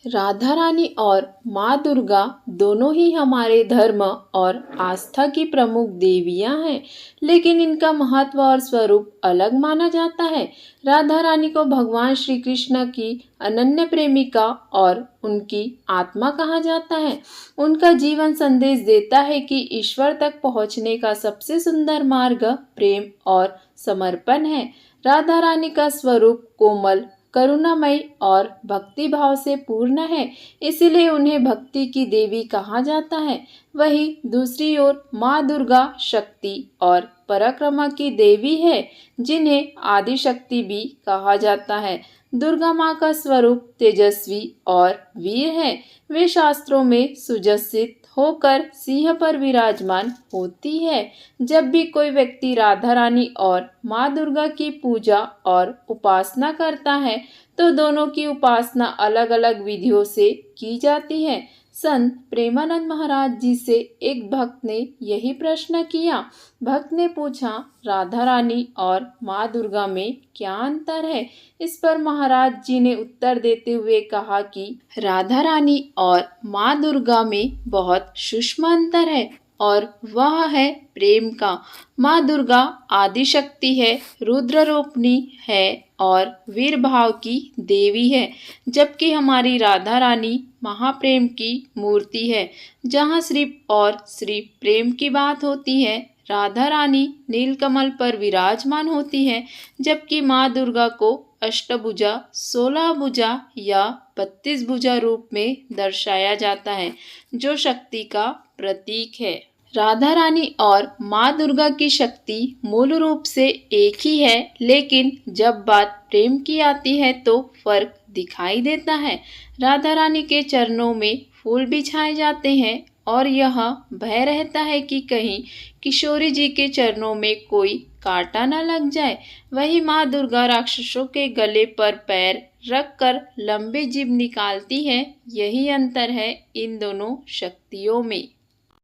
राधा रानी और माँ दुर्गा दोनों ही हमारे धर्म और आस्था की प्रमुख देवियाँ हैं, लेकिन इनका महत्व और स्वरूप अलग माना जाता है। राधा रानी को भगवान श्री कृष्ण की अनन्य प्रेमिका और उनकी आत्मा कहा जाता है। उनका जीवन संदेश देता है कि ईश्वर तक पहुँचने का सबसे सुंदर मार्ग प्रेम और समर्पण है। राधा रानी का स्वरूप कोमल, करुणामयी और भक्ति भाव से पूर्ण है, इसीलिए उन्हें भक्ति की देवी कहा जाता है। वहीं दूसरी ओर माँ दुर्गा शक्ति और पराक्रम की देवी है, जिन्हें आदि शक्ति भी कहा जाता है। दुर्गा माँ का स्वरूप तेजस्वी और वीर है। वे शास्त्रों में सुजसित होकर सिंह पर विराजमान होती है। जब भी कोई व्यक्ति राधा रानी और माँ दुर्गा की पूजा और उपासना करता है, तो दोनों की उपासना अलग अलग विधियों से की जाती है। संत प्रेमानंद महाराज जी से एक भक्त ने यही प्रश्न किया। भक्त ने पूछा, राधा रानी और माँ दुर्गा में क्या अंतर है? इस पर महाराज जी ने उत्तर देते हुए कहा कि राधा रानी और माँ दुर्गा में बहुत सूक्ष्म अंतर है, और वह है प्रेम का। माँ दुर्गा आदि शक्ति है, रुद्र रूपिणी है और वीर भाव की देवी है, जबकि हमारी राधा रानी महाप्रेम की मूर्ति है। जहाँ सिर्फ और सिर्फ प्रेम की बात होती है, राधा रानी नीलकमल पर विराजमान होती है, जबकि माँ दुर्गा को अष्टभुजा, 16 भुजा या 32 भुजा रूप में दर्शाया जाता है, जो शक्ति का प्रतीक है। राधा रानी और माँ दुर्गा की शक्ति मूल रूप से एक ही है, लेकिन जब बात प्रेम की आती है तो फर्क दिखाई देता है। राधा रानी के चरणों में फूल बिछाए जाते हैं और यह भय रहता है कि कहीं किशोरी जी के चरणों में कोई कांटा न लग जाए। वही माँ दुर्गा राक्षसों के गले पर पैर रखकर लंबी जीभ निकालती है। यही अंतर है इन दोनों शक्तियों में।